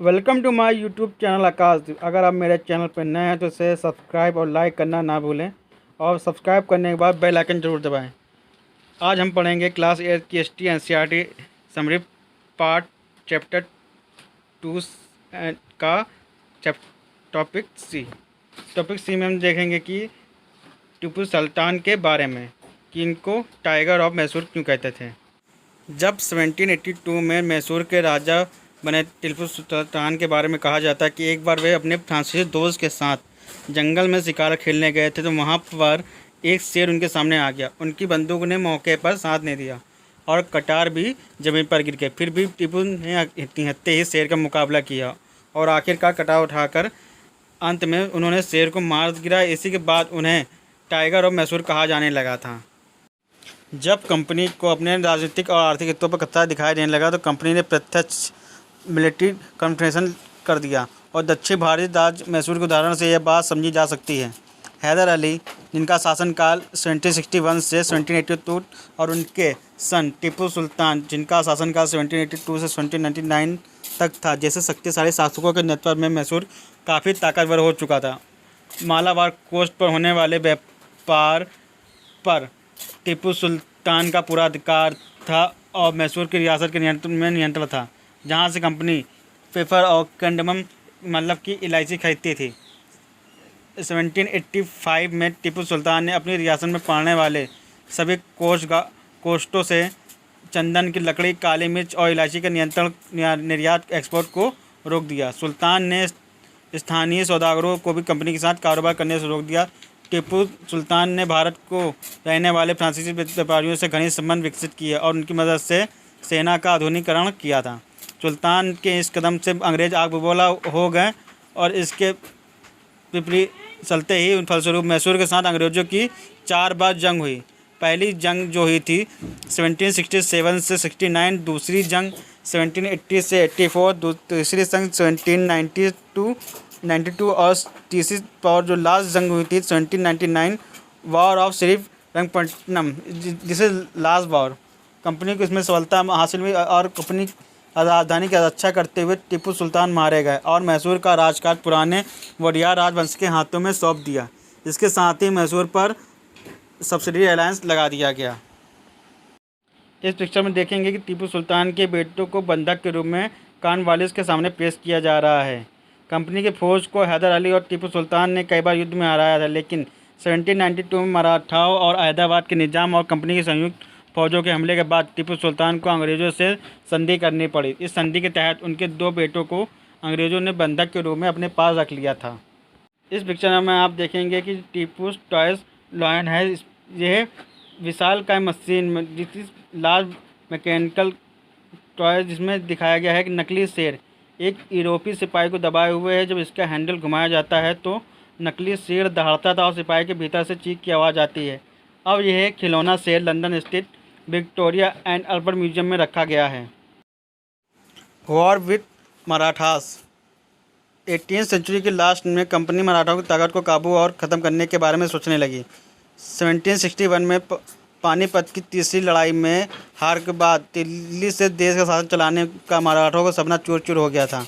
Welcome to my YouTube channel Aakash. अगर आप मेरे चैनल पर नए हैं तो इसे सब्सक्राइब और लाइक करना ना भूलें और सब्सक्राइब करने के बाद बेल आइकन जरूर दबाएं। आज हम पढ़ेंगे क्लास 8 की ST NCERT summary part chapter 2 का टॉपिक सी में हम देखेंगे कि टीपू सुल्तान के बारे में कि इनको टाइगर ऑफ मैसूर क्यों कहते थे। जब 1782 में मैसूर के राजा बने टीपू सुल्तान के बारे में कहा जाता है कि एक बार वे अपने फ्रांसीसी दोस्त के साथ जंगल में शिकार खेलने गए थे तो वहाँ पर एक शेर उनके सामने आ गया। उनकी बंदूक ने मौके पर साथ नहीं दिया और कटार भी ज़मीन पर गिर गए। फिर भी टीपू ने निहत्ते ही शेर का मुकाबला किया और आखिरकार कटार उठाकर अंत में उन्होंने शेर को मार गिरा। इसी के बाद उन्हें टाइगर ऑफ मैसूर कहा जाने लगा था। जब कंपनी को अपने राजनीतिक और आर्थिक हितों पर खतरा दिखाई देने लगा तो कंपनी ने प्रत्यक्ष मिलिट्री कॉन्फ्रेंशन कर दिया और दक्षिण भारतीय राज्य मैसूर के उदाहरण से यह बात समझी जा सकती है। हैदर अली, जिनका शासनकाल 1761 से 1782 और उनके सन टीपू सुल्तान, जिनका शासनकाल 1782 से 1799 तक था, जैसे शक्तिशाली शासकों के नेतृत्व में मैसूर काफ़ी ताकतवर हो चुका था। मालाबार कोस्ट पर होने वाले व्यापार पर टीपू सुल्तान का पूरा अधिकार था और मैसूर की रियासत के नियंत्रण था, जहाँ से कंपनी पेपर और कंडमम मतलब की इलायची खरीदती थी। 1785 में टीपू सुल्तान ने अपनी रियासत में पड़ने वाले सभी कोस्टों से चंदन की लकड़ी, काली मिर्च और इलायची के निर्यात एक्सपोर्ट को रोक दिया। सुल्तान ने स्थानीय सौदागरों को भी कंपनी के साथ कारोबार करने से रोक दिया। टीपू सुल्तान ने भारत को रहने वाले फ्रांसीसी व्यापारियों से घनिष्ठ संबंध विकसित किए और उनकी मदद से सेना का आधुनिकीकरण किया था। सुल्तान के इस कदम से अंग्रेज आग बबूला हो गए और इसके विपरीत चलते ही फलस्वरूप मैसूर के साथ अंग्रेज़ों की 4 बार जंग हुई। पहली जंग जो हुई थी 1767 से 69, दूसरी जंग 1780 से 84, तीसरी जंग 1792 और तीसरी और जो लास्ट जंग हुई थी 1799 वॉर ऑफ श्रीरंगपट्टनम, जिसे लास्ट वॉर। कंपनी को इसमें सफलता हासिल हुई और कंपनी राजधानी की रक्षा करते हुए टीपू सुल्तान मारे गए और मैसूर का राजकाज पुराने वोडियार राजवंश के हाथों में सौंप दिया। इसके साथ ही मैसूर पर सब्सिडी अलायंस लगा दिया गया। इस पिक्चर में देखेंगे कि टीपू सुल्तान के बेटों को बंधक के रूप में कॉर्नवालिस के सामने पेश किया जा रहा है। कंपनी की फौज को हैदर अली और टीपू सुल्तान ने कई बार युद्ध में हराया था, लेकिन 1792 में मराठाओं और हैदराबाद के निज़ाम और कंपनी की संयुक्त फौजों के हमले के बाद टीपू सुल्तान को अंग्रेज़ों से संधि करनी पड़ी। इस संधि के तहत उनके 2 बेटों को अंग्रेज़ों ने बंधक के रूप में अपने पास रख लिया था। इस पिक्चर में आप देखेंगे कि टीपू टॉयज लॉयन है। यह विशालकाय मशीन लार्ज मैकेनिकल टॉय जिसमें दिखाया गया है कि नकली शेर एक यूरोपीय सिपाही को दबाए हुए है। जब इसका हैंडल घुमाया जाता है तो नकली शेर दहाड़ता था और सिपाही के भीतर से चीख की आवाज़ आती है। अब यह खिलौना शेर लंदन स्थित विक्टोरिया एंड अल्बर्ट म्यूजियम में रखा गया है। War with Marathas. 18वीं सेंचुरी के लास्ट में कंपनी मराठाओं की ताकत को काबू और ख़त्म करने के बारे में सोचने लगी। 1761 में पानीपत की तीसरी लड़ाई में हार के बाद दिल्ली से देश का शासन चलाने का मराठाओं का सपना चूर चूर हो गया था।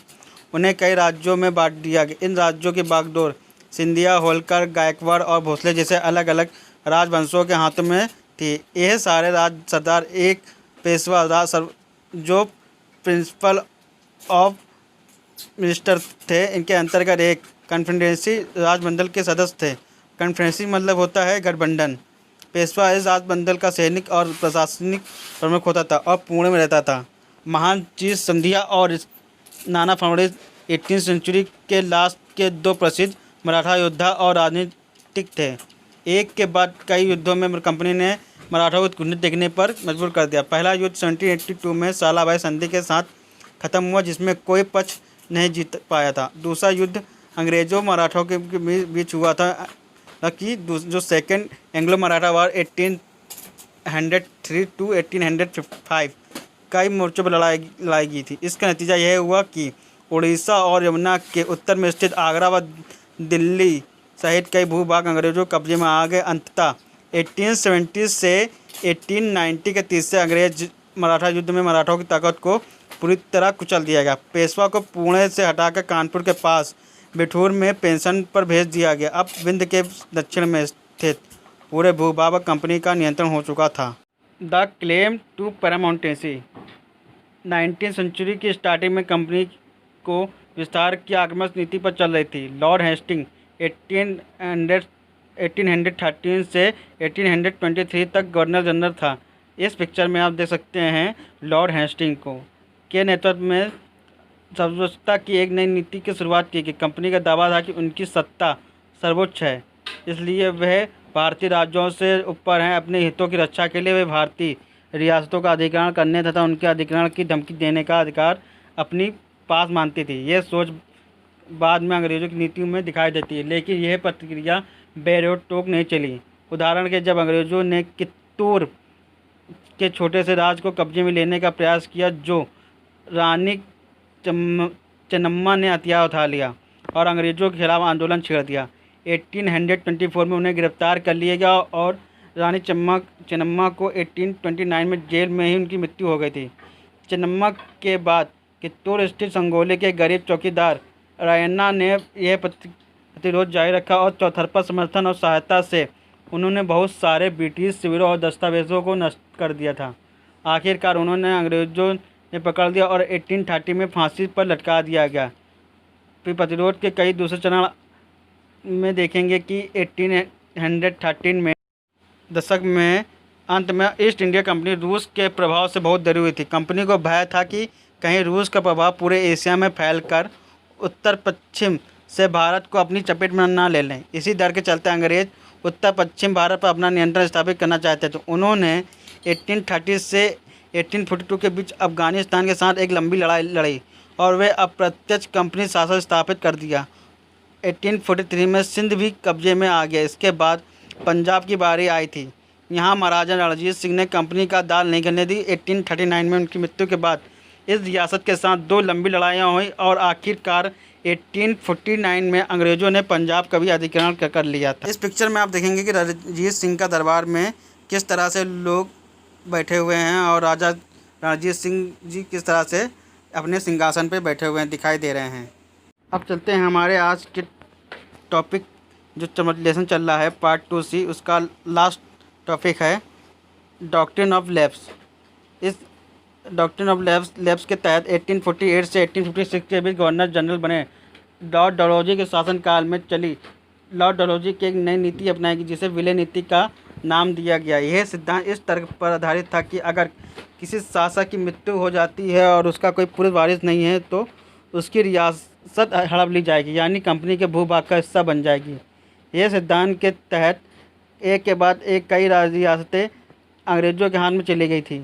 उन्हें कई राज्यों में बांट दिया गया। इन राज्यों की बागडोर सिंधिया, होलकर, गायकवाड़ और भोसले जैसे अलग अलग राजवंशों के हाथों में थी। यह सारे राज सरदार एक पेशवा राज जो प्रिंसिपल ऑफ मिनिस्टर थे, इनके अंतर्गत एक कॉन्फेडरेसी राजमंडल के सदस्य थे। कॉन्फेडरेसी मतलब होता है गठबंधन। पेशवा इस राजमंडल का सैनिक और प्रशासनिक प्रमुख होता था और पुणे में रहता था। महान चीज सिंधिया और नाना फडणवीस 18वीं सेंचुरी के लास्ट के 2 प्रसिद्ध मराठा योद्धा और राजनीतिक थे। एक के बाद कई युद्धों में कंपनी ने मराठाओं को घुटने टेकने पर मजबूर कर दिया। पहला युद्ध 1782 में सालाबाई संधि के साथ खत्म हुआ, जिसमें कोई पक्ष नहीं जीत पाया था। दूसरा युद्ध अंग्रेज़ों मराठाओं के बीच हुआ था कि जो second Anglo Maratha war 1803 to 1805 कई मोर्चों पर लड़ाई गई थी। इसका नतीजा यह हुआ कि उड़ीसा और यमुना के उत्तर में स्थित आगरा व दिल्ली सहित कई भूभाग अंग्रेज़ों के कब्जे में आ गए। अंततः 1870 से 1890 के तीसरे अंग्रेज मराठा युद्ध में मराठाओं की ताकत को पूरी तरह कुचल दिया गया। पेशवा को पुणे से हटाकर कानपुर के पास बिठूर में पेंशन पर भेज दिया गया। अब विंध्य के दक्षिण में स्थित पूरे भूभाग पर कंपनी का नियंत्रण हो चुका था। The claim to paramountcy. 19वीं सेंचुरी की स्टार्टिंग में कंपनी को विस्तार की आक्रामक नीति पर चल रही थी। लॉर्ड हेस्टिंग 1813 से 1823 तक गवर्नर जनरल था। इस पिक्चर में आप देख सकते हैं लॉर्ड हेस्टिंग के नेतृत्व में सर्वोच्चता की एक नई नीति की शुरुआत की गई। कंपनी का दावा था कि उनकी सत्ता सर्वोच्च है, इसलिए वह भारतीय राज्यों से ऊपर हैं। अपने हितों की रक्षा के लिए वे भारतीय रियासतों का अधिग्रहण करने तथा उनके अधिग्रहण की धमकी देने का अधिकार अपनी पास मानती थी। यह सोच बाद में अंग्रेज़ों की नीतियों में दिखाई देती है, लेकिन यह प्रतिक्रिया बेरोक टोक नहीं चली। उदाहरण के जब अंग्रेज़ों ने कित्तूर के छोटे से राज्य को कब्जे में लेने का प्रयास किया, जो रानी चेन्नम्मा ने हथियार उठा लिया और अंग्रेज़ों के खिलाफ आंदोलन छेड़ दिया। 1824 में उन्हें गिरफ्तार कर लिया गया और रानी चेन्नम्मा को 1829 में जेल में ही उनकी मृत्यु हो गई थी। चेन्नम्मा के बाद कित्तूर स्थित संगोले के गरीब चौकीदार रायन्ना ने यह प्रतिरोध जारी रखा और चौतरफा समर्थन और सहायता से उन्होंने बहुत सारे ब्रिटिश शिविरों और दस्तावेजों को नष्ट कर दिया था। आखिरकार उन्होंने अंग्रेज़ों ने पकड़ लिया और 1830 में फांसी पर लटका दिया गया। फिर प्रतिरोध के कई दूसरे चरण में देखेंगे कि 1813 में दशक में अंत में ईस्ट इंडिया कंपनी रूस के प्रभाव से बहुत डरी हुई थी। कंपनी को भय था कि कहीं रूस का प्रभाव पूरे एशिया में फैलकर उत्तर पश्चिम से भारत को अपनी चपेट में न ले लें। इसी डर के चलते अंग्रेज उत्तर पश्चिम भारत पर अपना नियंत्रण स्थापित करना चाहते थे। उन्होंने 1830 से 1842 के बीच अफगानिस्तान के साथ एक लंबी लड़ाई लड़ी और वे अप्रत्यक्ष कंपनी शासन स्थापित कर दिया। 1843 में सिंध भी कब्जे में आ गया। इसके बाद पंजाब की बारी आई थी। यहाँ महाराजा रणजीत सिंह ने कंपनी का दाल नहीं करने दी। 1839 में उनकी मृत्यु के बाद इस रियासत के साथ 2 लंबी लड़ाइयाँ हुई और आखिरकार 1849 में अंग्रेज़ों ने पंजाब का भी अधिग्रहण कर लिया था। इस पिक्चर में आप देखेंगे कि रणजीत सिंह का दरबार में किस तरह से लोग बैठे हुए हैं और राजा रणजीत सिंह जी किस तरह से अपने सिंहासन पर बैठे हुए हैं दिखाई दे रहे हैं। अब चलते हैं हमारे आज के टॉपिक जो लेसन चल रहा है पार्ट 2C, उसका लास्ट टॉपिक है डॉक्ट्रिन ऑफ लैप्स। इस डॉक्ट्रिन ऑफ लैप्स के तहत 1848 से 1856 के बीच गवर्नर जनरल बने लॉर्ड डलहौजी के शासनकाल में चली लॉर्ड डलहौजी की एक नई नीति अपनाई गई, जिसे विलय नीति का नाम दिया गया। यह सिद्धांत इस तर्क पर आधारित था कि अगर किसी शासक की मृत्यु हो जाती है और उसका कोई पूर्व वारिस नहीं है तो उसकी रियासत हड़प ली जाएगी, यानी कंपनी के भूभाग का हिस्सा बन जाएगी। यह सिद्धांत के तहत एक के बाद एक कई रियासतें अंग्रेज़ों के हाथ में चली गई थी।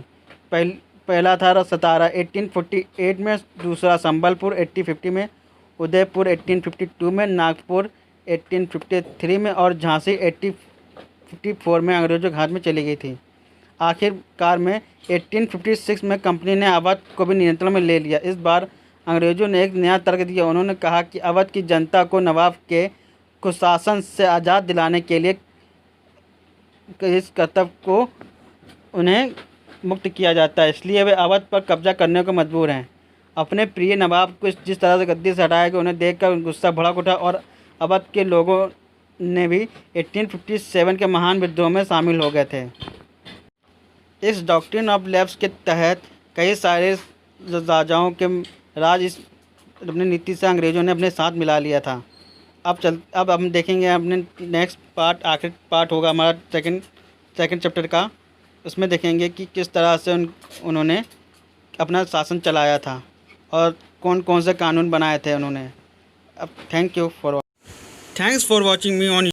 पहला था सतारा 1848 में, दूसरा संबलपुर 1850 में, उदयपुर 1852 में, नागपुर 1853 में और झांसी 1854 में अंग्रेज़ों के हाथ में चली गई थी। आखिरकार में 1856 में कंपनी ने अवध को भी नियंत्रण में ले लिया। इस बार अंग्रेज़ों ने एक नया तर्क दिया। उन्होंने कहा कि अवध की जनता को नवाब के कुशासन से आज़ाद दिलाने के लिए इस कर्तव्य को उन्हें मुक्त किया जाता है, इसलिए वे अवध पर कब्जा करने को मजबूर हैं। अपने प्रिय नवाब को जिस तरह से गद्दी से हटाया गया, उन्हें देखकर गुस्सा भड़क उठा और अवध के लोगों ने भी 1857 के महान विद्रोह में शामिल हो गए थे। इस डॉक्ट्रिन ऑफ लैप्स के तहत कई सारे राजाओं के राज इस अपनी नीति से अंग्रेज़ों ने अपने साथ मिला लिया था। अब हम देखेंगे अपने नेक्स्ट पार्ट, आखिरी पार्ट होगा हमारा सेकंड चैप्टर का। उसमें देखेंगे कि किस तरह से उन्होंने अपना शासन चलाया था और कौन कौन से कानून बनाए थे उन्होंने। अब thanks for watching me on